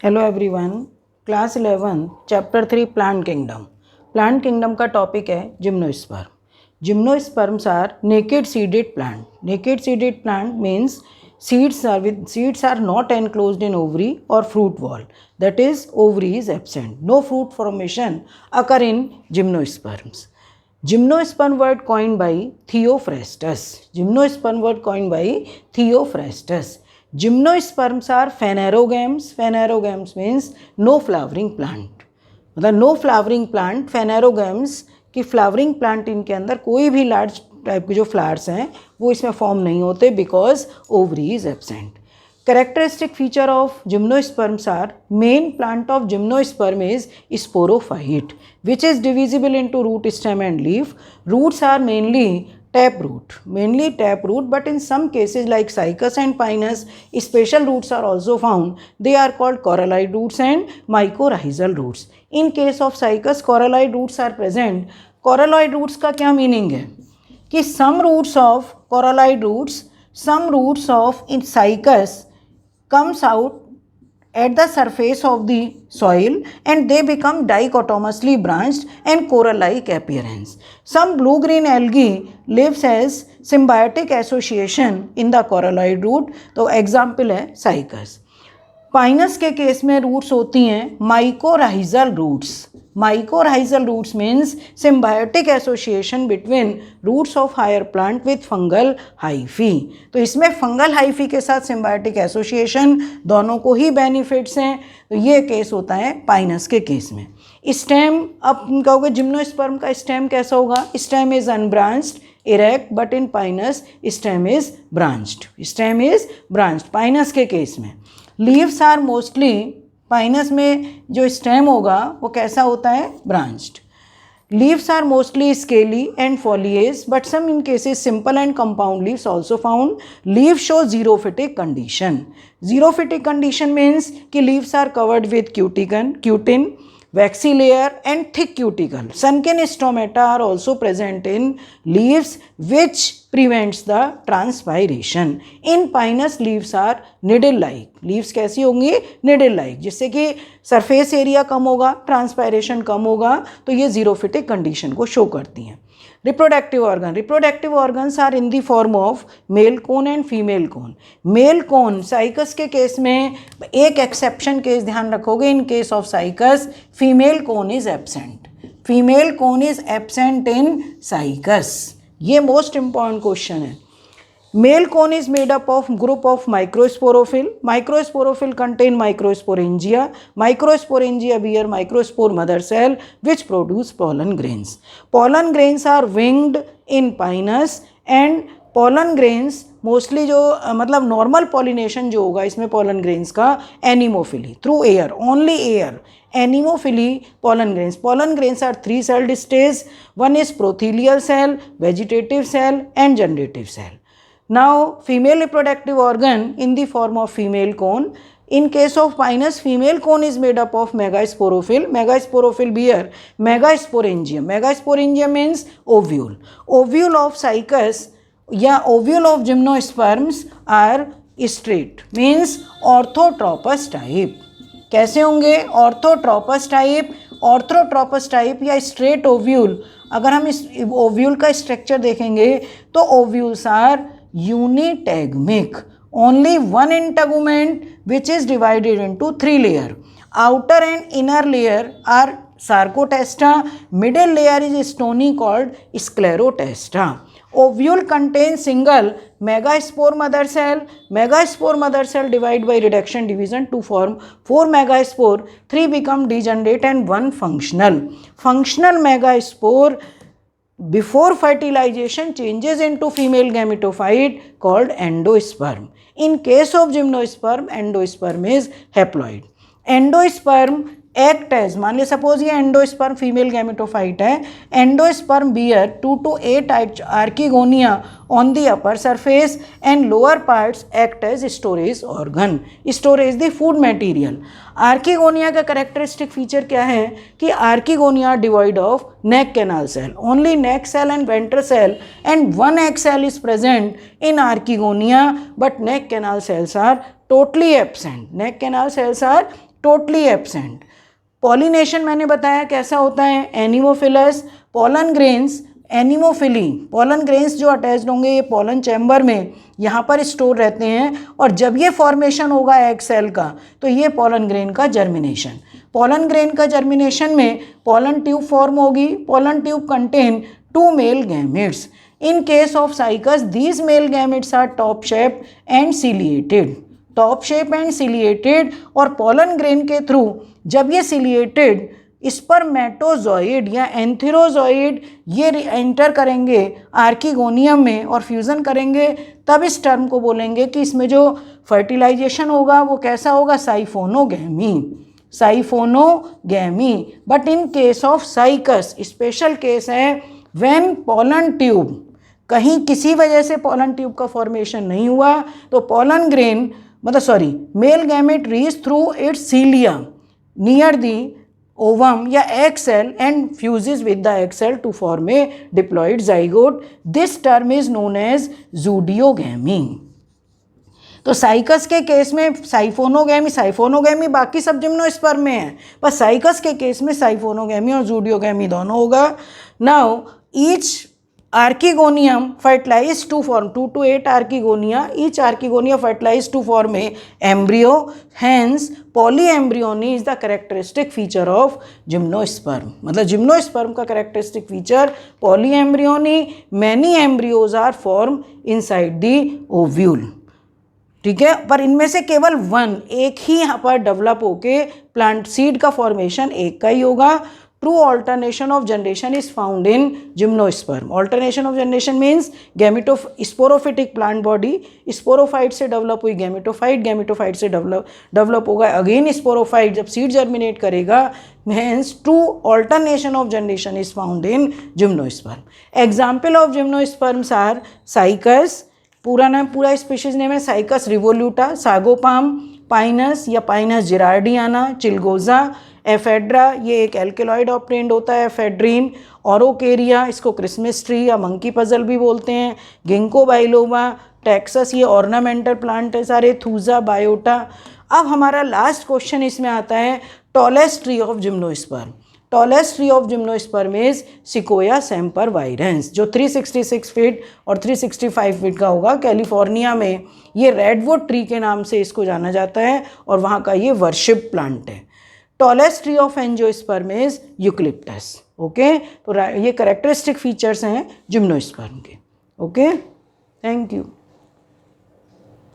Hello everyone, class 11 chapter 3 plant kingdom. Plant kingdom का topic है gymnosperm. Gymnosperms are naked seeded plant. Naked seeded plant means seeds are not enclosed in ovary or fruit wall, that is ovary is absent, no fruit formation occur in gymnosperms. Gymnosperm word coined by Theophrastus. Gymnosperm word coined by Theophrastus. Gymnosperms are phanerogames. Phanerogames means no flowering plant. मतलब no flowering plant फेनेरोगेम्स की flowering plant इनके अंदर कोई भी large type के जो flowers हैं वो इसमें फॉर्म नहीं होते because ovary is absent. Characteristic feature of gymnosperms are main plant of gymnosperm is sporophyte, which is divisible into root, stem and leaf. Roots are mainly taproot, but in some cases like Cycas and Pinus, special roots are also found. They are called coralloid roots and mycorrhizal roots. In case of Cycas, coralloid roots are present. Coralloid roots का क्या meaning है कि some roots of coralloid roots, some roots of in Cycas comes out at the surface of the soil and they become dichotomously branched and coral-like appearance. Some blue-green algae lives as symbiotic association in the coralloid root. तो example है Cycas. Pinus के case में roots होती हैं mycorrhizal roots. Mycorrhizal roots means symbiotic association between roots of higher plant with fungal hyphae. तो इसमें fungal hyphae के साथ सिम्बायोटिक एसोसिएशन दोनों को ही बेनिफिट्स हैं. तो ये केस होता है पाइनस के केस में. स्टेम, अब कहोगे जिम्नोस्पर्म का स्टेम कैसा होगा? Stem is unbranched, erect, but in Pinus stem is branched. Stem is branched Pinus के केस में. लीव्स आर मोस्टली, पाइनस में जो स्टेम होगा वो कैसा होता है? Branched. Leaves are mostly scaly and foliage, but some in cases simple and compound leaves also found. Leaves show xerophytic condition. Xerophytic condition means कि leaves are covered with cutin, waxy layer and thick cuticle. Sunken stomata are also present in leaves which prevents the transpiration. In Pinus leaves are needle-like. Leaves कैसी होंगी? Needle-like, जिससे कि surface area कम होगा, transpiration कम होगा, तो ये xerophytic condition को show करती हैं. Reproductive organ. Reproductive organs are in the form of male cone and female cone. Male cone, Cycas के केस में एक एक्सेप्शन केस ध्यान रखोगे. इन case of Cycas, female cone is absent. Female cone is absent in Cycas. ये most important question है. Male cone is made up of group of microsporophyll. Microsporophyll contain microsporangia. Microsporangia bear microspore mother cell which produce pollen grains. Pollen grains are winged in Pinus and pollen grains mostly जो मतलब normal pollination जो होगा इसमें pollen grains का anemophily through air, only air. Anemophily pollen grains. Pollen grains are three celled stage. One is prothelial cell, vegetative cell and generative cell. Now female reproductive organ in the form of female cone. In case of Pinus, female cone is made up of megasporophyll. Megasporophyll bear megasporangium. Megasporangium means ovule. Ovule of Cycas या ovule of gymnosperms are straight, means orthotropous type. कैसे होंगे? Orthotropous type. Orthotropous type या straight ovule. अगर हम इस ovule का structure देखेंगे तो ovules are unitegmic. Only one integument which is divided into three layer. Outer and inner layer are sarcotesta. Middle layer is stony called sclerotesta. Ovule contains single megaspore mother cell. Megaspore mother cell divide by reduction division to form 4 megaspore. 3 become degenerate and 1 functional. Functional megaspore before fertilization changes into female gametophyte called endosperm. In case of gymnosperm, endosperm is haploid. Endosperm act as, मान लिया suppose ये endosperm female gametophyte है. Endosperm bear 2 to 8 archegonia on the upper surface and lower parts act as storage organ. Storage the food material. Archegonia का characteristic feature क्या है कि archegonia devoid of neck canal cell. Only neck cell and ventral cell and one egg cell is present in archegonia, but neck canal cells are totally absent. Neck canal cells are totally absent. Pollination मैंने बताया कैसा होता है, anemophilous. Pollen grains, anemophily, pollen grains जो attached होंगे ये pollen chamber में यहाँ पर स्टोर रहते हैं, और जब ये फॉर्मेशन होगा एग सेल का तो ये पोलन ग्रेन का जर्मिनेशन। पोलन ग्रेन का जर्मिनेशन में पोलन ट्यूब फॉर्म होगी। Pollen tube contain 2 male gametes. In case of Cycas these male gametes are top shape and ciliated, top shape and ciliated. और pollen grain के through जब ये ciliated स्पर्मेटोजॉइड या antherozoid ये enter करेंगे archegonium में और फ्यूज़न करेंगे, तब इस टर्म को बोलेंगे कि इसमें जो फर्टिलाइजेशन होगा वो कैसा होगा, siphonogamy, siphonogamy. But in case of cycas special case है व्हेन पोलन ट्यूब, कहीं किसी वजह से पोलन ट्यूब का फॉर्मेशन नहीं हुआ तो pollen grain male gamete reach through its cilia near the ovum या egg cell and fuses with the egg cell to form a diploid zygote. This term is known as zoodiogamy. तो cycas के case में साइफोनोगैमी बाकी सब gymnosperm में है, पर cycas के केस में साइफोनोगैमी और जूडियोगैमी दोनों होगा। Now each archegonium fertilized to form 2 to 8 archegonia, each archegonia fertilized to form a embryo, hence polyembryony is the characteristic feature of gymnosperm। मतलब जिम्नोस्पर्म का characteristic feature polyembryony, many embryos are formed inside the ovule, ठीक है, पर इनमें से केवल एक ही यहाँ पर डेवलप होके प्लांट सीड का फॉर्मेशन एक का ही होगा। True alternation of generation is found in gymnosperm. Alternation of generation means sporophytic plant body, sporophyte से डेवलप हुई गैमेटोफाइट, गैमेटोफाइट से डेवलप होगा अगेन स्पोरोफाइट जब सीड जर्मिनेट करेगा। Hence true alternation of generation is found in gymnosperm. Example of gymnosperms are cycas, पूरा species name है cycas revoluta, सागोपाम, Pinus या Pinus जिरार्डियाना, चिलगोजा, एफेड्रा, ये एक एल्केलॉइड ऑपरेंड होता है, एफेड्रीन, औरोकेरिया, इसको क्रिसमस ट्री या मंकी पजल भी बोलते हैं, गिंको बाइलोमा, टेक्सस, ये ऑर्नामेंटल प्लांट है सारे, थूजा, बायोटा। अब हमारा लास्ट क्वेश्चन इसमें आता है tallest tree of gymnosperm. Tallest tree of gymnosperm is sequoia sempervirens, जो 366 फीट और 365 फीट का होगा। कैलिफोर्निया में ये रेडवुड ट्री के नाम से इसको जाना जाता है और वहाँ का ये वर्शिप प्लांट है। Tallest tree of angiosperm is eucalyptus. Okay, तो ये करेक्टरिस्टिक फीचर्स हैं जिम्नोस्पर्म के। Okay, thank you.